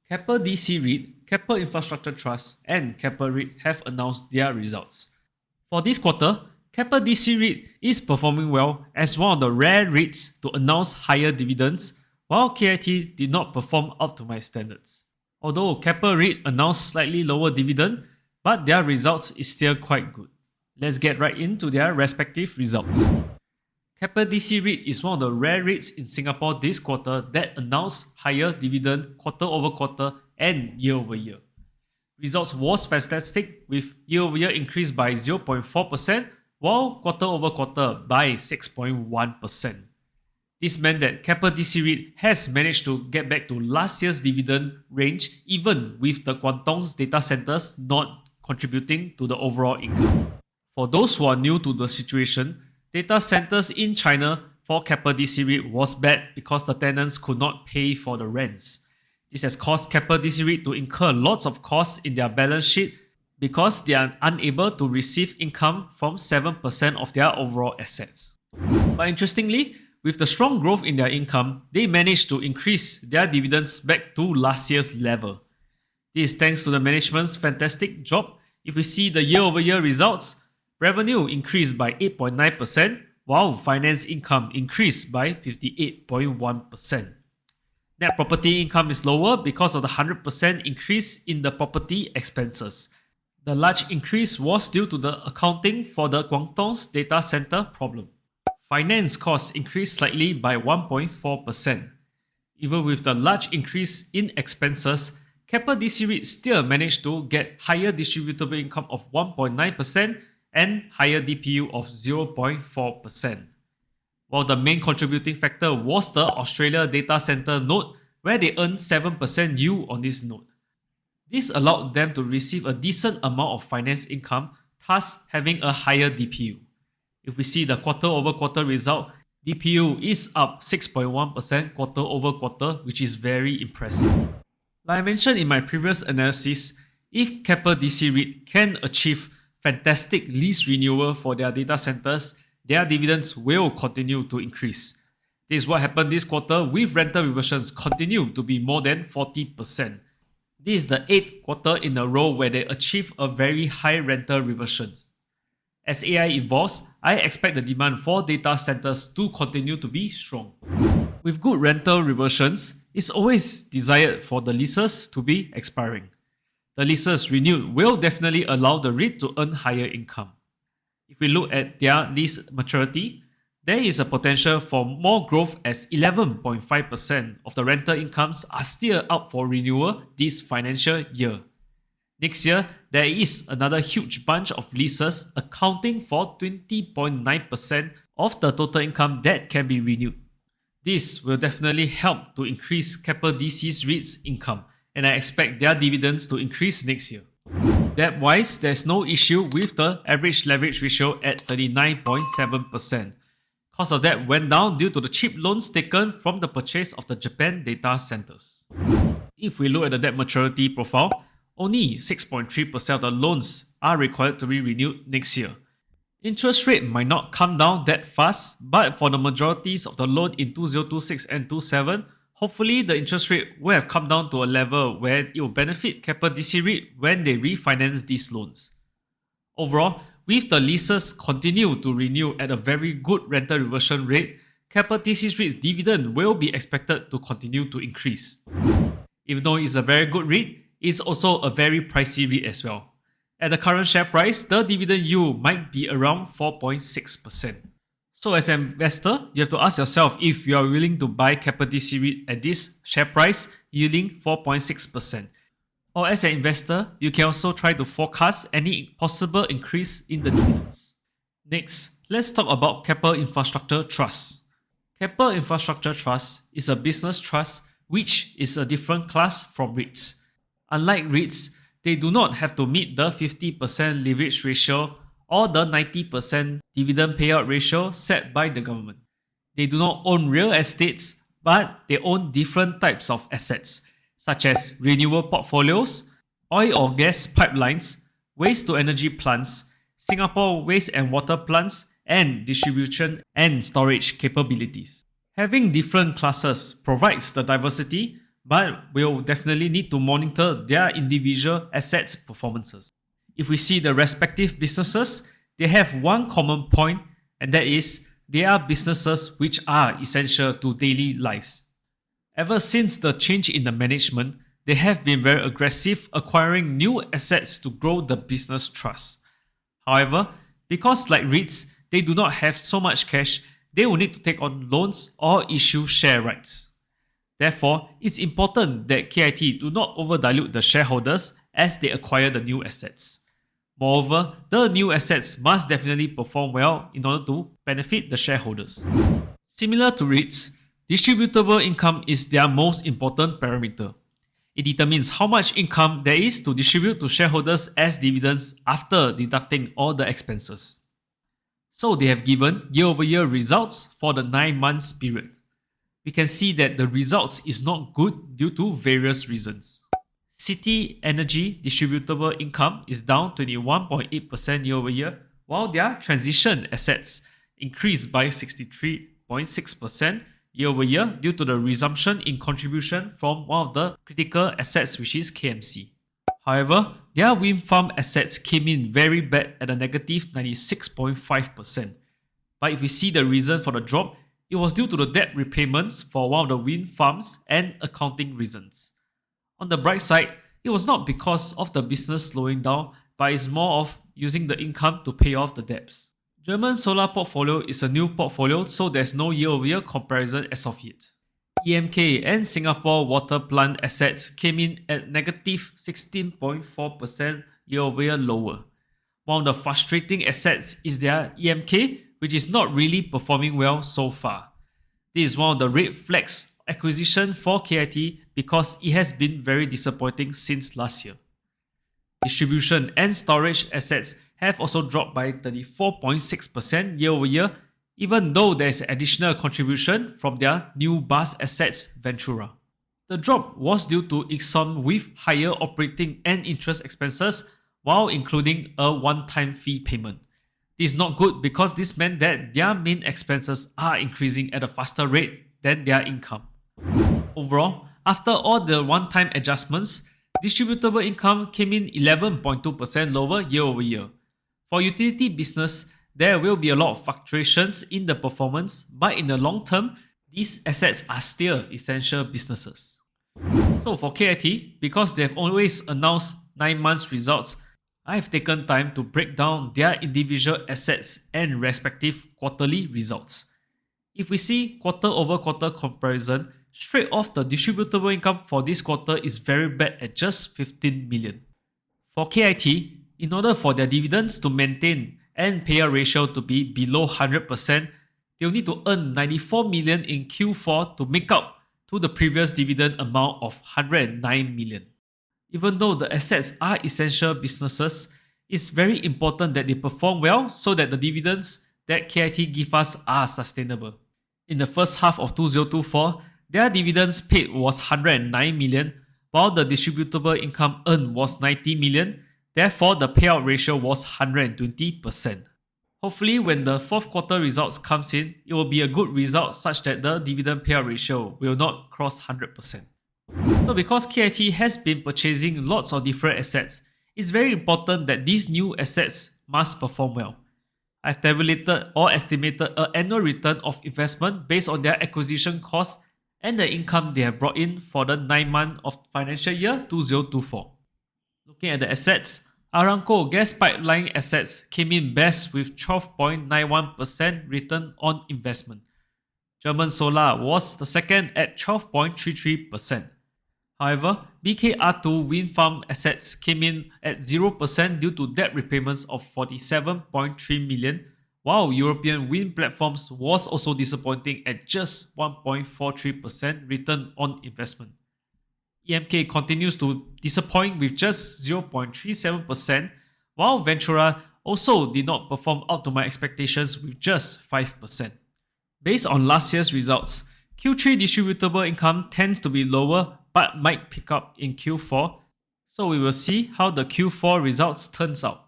Keppel DC Reit, Keppel Infrastructure Trust, and Keppel Reit have announced their results. For this quarter, Keppel DC Reit is performing well as one of the rare REITs to announce higher dividends, while KIT did not perform up to my standards. Although Keppel Reit announced slightly lower dividend, but their results is still quite good. Let's get right into their respective results. Keppel DC Reit is one of the rare REITs in Singapore this quarter that announced higher dividend quarter over quarter and year over year. Results was fantastic with year over year increase by 0.4%, while quarter over quarter by 6.1%. This meant that Keppel DC Reit has managed to get back to last year's dividend range even with the Guangdong's data centers not contributing to the overall income. For those who are new to the situation, data centers in China for Keppel DC Reit was bad because the tenants could not pay for the rents. This has caused Keppel DC Reit to incur lots of costs in their balance sheet because they are unable to receive income from 7% of their overall assets. But interestingly, with the strong growth in their income, they managed to increase their dividends back to last year's level. This is thanks to the management's fantastic job. If we see the year-over-year results, revenue increased by 8.9%, while finance income increased by 58.1%. Net property income is lower because of the 100% increase in the property expenses. The large increase was due to the accounting for the Guangdong's data center problem. Finance costs increased slightly by 1.4%. Even with the large increase in expenses, Keppel DC Reit still managed to get higher distributable income of 1.9% and higher DPU of 0.4%. While the main contributing factor was the Australia data center note, where they earned 7% yield on this note. This allowed them to receive a decent amount of finance income, thus having a higher DPU. If we see the quarter over quarter result, DPU is up 6.1% quarter over quarter, which is very impressive. Like I mentioned in my previous analysis, if Keppel DC Reit can achieve fantastic lease renewal for their data centers, their dividends will continue to increase. This is what happened this quarter with rental reversions continue to be more than 40%. This is the 8th quarter in a row where they achieve a very high rental reversions. As AI evolves, I expect the demand for data centers to continue to be strong. With good rental reversions, it's always desired for the leases to be expiring. The leases renewed will definitely allow the REIT to earn higher income. If we look at their lease maturity, there is a potential for more growth as 11.5% of the rental incomes are still up for renewal this financial year. Next year, there is another huge bunch of leases accounting for 20.9% of the total income that can be renewed. This will definitely help to increase Keppel DC Reit's income, and I expect their dividends to increase next year. Debt-wise, there's no issue with the average leverage ratio at 39.7%. Cost of debt went down due to the cheap loans taken from the purchase of the Japan data centers. If we look at the debt maturity profile, only 6.3% of the loans are required to be renewed next year. Interest rate might not come down that fast, but for the majorities of the loan in 2026 and 2027, hopefully the interest rate will have come down to a level where it will benefit Keppel DC Reit when they refinance these loans. Overall, with the leases continue to renew at a very good rental reversion rate, Keppel DC Reit's dividend will be expected to continue to increase. Even though it's a very good REIT, it's also a very pricey REIT as well. At the current share price, the dividend yield might be around 4.6%. So as an investor, you have to ask yourself if you are willing to buy Keppel DC Reit at this share price yielding 4.6%. Or as an investor, you can also try to forecast any possible increase in the dividends. Next, let's talk about Keppel Infrastructure Trust. Keppel Infrastructure Trust is a business trust which is a different class from REITs. Unlike REITs, they do not have to meet the 50% leverage ratio or the 90% dividend payout ratio set by the government. They do not own real estates, but they own different types of assets, such as renewable portfolios, oil or gas pipelines, waste-to-energy plants, Singapore waste and water plants, and distribution and storage capabilities. Having different classes provides the diversity, but we'll definitely need to monitor their individual assets performances. If we see the respective businesses, they have one common point, and that is they are businesses which are essential to daily lives. Ever since the change in the management, they have been very aggressive acquiring new assets to grow the business trust. However, because like REITs, they do not have so much cash, they will need to take on loans or issue share rights. Therefore, it's important that KIT do not overdilute the shareholders as they acquire the new assets. Moreover, the new assets must definitely perform well in order to benefit the shareholders. Similar to REITs, distributable income is their most important parameter. It determines how much income there is to distribute to shareholders as dividends after deducting all the expenses. So they have given year-over-year results for the 9 months period. We can see that the results is not good due to various reasons. City Energy distributable income is down 21.8% year-over-year, while their transition assets increased by 63.6% year-over-year due to the resumption in contribution from one of the critical assets, which is KMC. However, their wind farm assets came in very bad at a negative 96.5%. But if we see the reason for the drop, it was due to the debt repayments for one of the wind farms and accounting reasons. On the bright side, it was not because of the business slowing down, but it's more of using the income to pay off the debts. German solar portfolio is a new portfolio, so there's no year-over-year comparison as of yet. EMK and Singapore water plant assets came in at negative 16.4% year-over-year lower. One of the frustrating assets is their EMK, which is not really performing well so far. This is one of the red flags acquisition for KIT because it has been very disappointing since last year. Distribution and storage assets have also dropped by 34.6% year-over-year, even though there is additional contribution from their new bus assets Ventura. The drop was due to Ixom with higher operating and interest expenses while including a one-time fee payment. This is not good because this meant that their main expenses are increasing at a faster rate than their income. Overall, after all the one-time adjustments, distributable income came in 11.2% lower year-over-year. For utility business, there will be a lot of fluctuations in the performance, but in the long term, these assets are still essential businesses. So for KIT, because they have always announced 9 months results, I have taken time to break down their individual assets and respective quarterly results. If we see quarter-over-quarter comparison, straight off the distributable income for this quarter is very bad at just 15 million. For KIT, in order for their dividends to maintain and payout ratio to be below 100%, they'll need to earn 94 million in Q4 to make up to the previous dividend amount of 109 million. Even though the assets are essential businesses, it's very important that they perform well so that the dividends that KIT give us are sustainable. In the first half of 2024, their dividends paid was 109 million, while the distributable income earned was 90 million. Therefore, the payout ratio was 120%. Hopefully, when the fourth quarter results comes in, it will be a good result such that the dividend payout ratio will not cross 100%. So because KIT has been purchasing lots of different assets, it's very important that these new assets must perform well. I've tabulated or estimated an annual return of investment based on their acquisition cost and the income they have brought in for the 9 months of financial year 2024. Looking at the assets, Aramco gas pipeline assets came in best with 12.91% return on investment. German Solar was the second at 12.33%. However, BKR2 wind farm assets came in at 0% due to debt repayments of 47.3 million, while European wind platforms was also disappointing at just 1.43% return on investment. EMK continues to disappoint with just 0.37%, while Ventura also did not perform up to my expectations with just 5%. Based on last year's results, Q3 distributable income tends to be lower but might pick up in Q4, so we will see how the Q4 results turns out.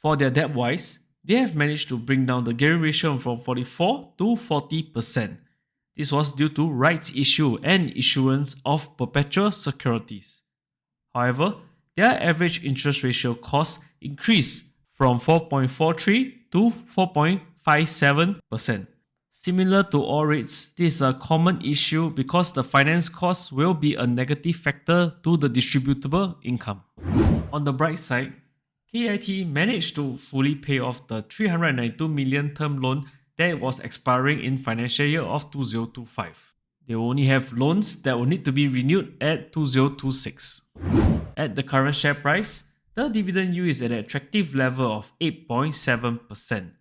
For their debt-wise, they have managed to bring down the gearing ratio from 44 to 40%. This This was due to rights issue and issuance of perpetual securities. However, their average interest ratio cost increased from 4.43 to 4.57%. Similar to all REITs, this is a common issue because the finance cost will be a negative factor to the distributable income. On the bright side, KIT managed to fully pay off the 392 million term loan that was expiring in financial year of 2025. They will only have loans that will need to be renewed at 2026. At the current share price, the dividend yield is at an attractive level of 8.7%.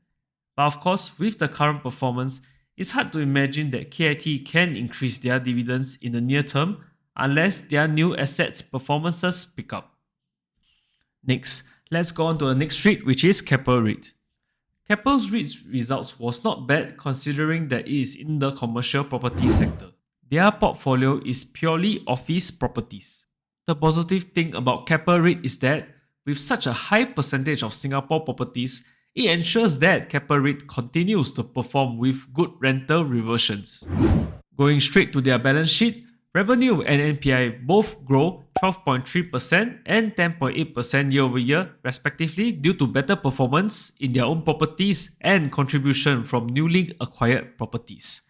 But of course, with the current performance, it's hard to imagine that KIT can increase their dividends in the near term unless their new assets performances pick up. Next, let's go on to the next REIT, which is Keppel Reit. Keppel Reit's results was not bad considering that it is in the commercial property sector. Their portfolio is purely office properties. The positive thing about Keppel Reit is that with such a high percentage of Singapore properties, it ensures that Keppel Reit continues to perform with good rental reversions. Going straight to their balance sheet, revenue and NPI both grow 12.3% and 10.8% year-over-year respectively due to better performance in their own properties and contribution from newly acquired properties.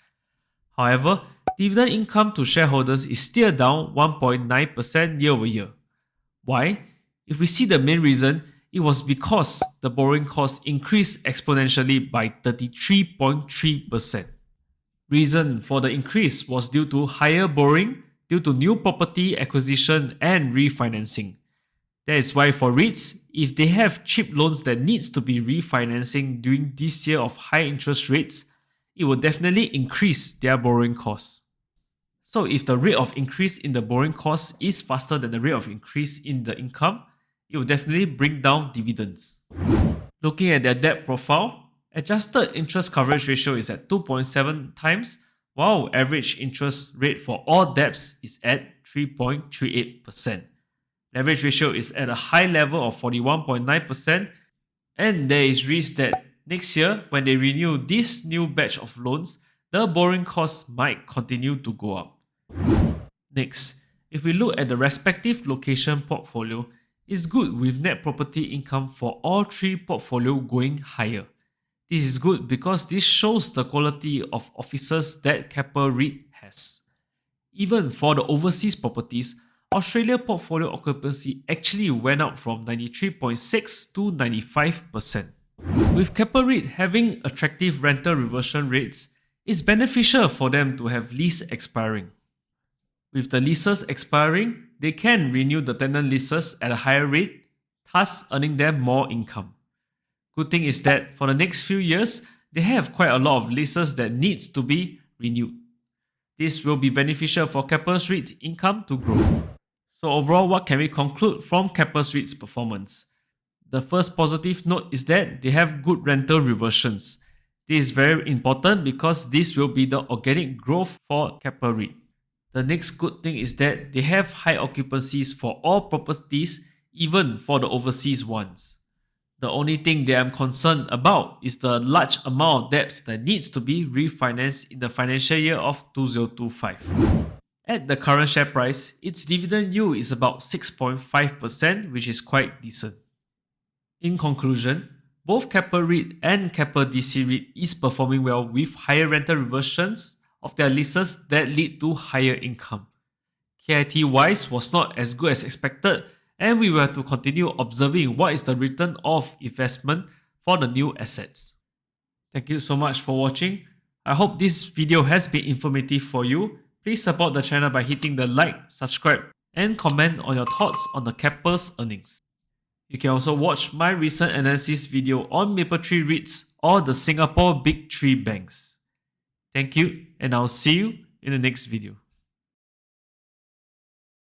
However, dividend income to shareholders is still down 1.9% year-over-year. Why? If we see the main reason, it was because the borrowing cost increased exponentially by 33.3%. Reason for the increase was due to higher borrowing due to new property acquisition and refinancing. That is why for REITs, if they have cheap loans that needs to be refinancing during this year of high interest rates, it will definitely increase their borrowing costs. So if the rate of increase in the borrowing cost is faster than the rate of increase in the income, it will definitely bring down dividends. Looking at their debt profile, adjusted interest coverage ratio is at 2.7 times, while average interest rate for all debts is at 3.38%. Leverage ratio is at a high level of 41.9%, and there is risk that next year, when they renew this new batch of loans, the borrowing costs might continue to go up. Next, if we look at the respective location portfolio, it's good with net property income for all three portfolios going higher. This is good because this shows the quality of offices that Keppel Reit has. Even for the overseas properties, Australia portfolio occupancy actually went up from 93.6 to 95%. With Keppel Reit having attractive rental reversion rates, it's beneficial for them to have lease expiring. With the leases expiring, they can renew the tenant leases at a higher rate, thus earning them more income. Good thing is that for the next few years, they have quite a lot of leases that needs to be renewed. This will be beneficial for Keppel Reit's income to grow. So overall, what can we conclude from Keppel Reit's performance? The first positive note is that they have good rental reversions. This is very important because this will be the organic growth for Keppel Reit. The next good thing is that they have high occupancies for all properties, even for the overseas ones. The only thing that I'm concerned about is the large amount of debts that needs to be refinanced in the financial year of 2025. At the current share price, its dividend yield is about 6.5%, which is quite decent. In conclusion, both Keppel Reit and Keppel DC Reit is performing well with higher rental reversions of their leases that lead to higher income. KIT-wise was not as good as expected, and we will have to continue observing what is the return of investment for the new assets. Thank you so much for watching. I hope this video has been informative for you. Please support the channel by hitting the like, subscribe, and comment on your thoughts on the Keppel's earnings. You can also watch my recent analysis video on Mapletree REITs or the Singapore Big 3 banks. Thank you, and I'll see you in the next video.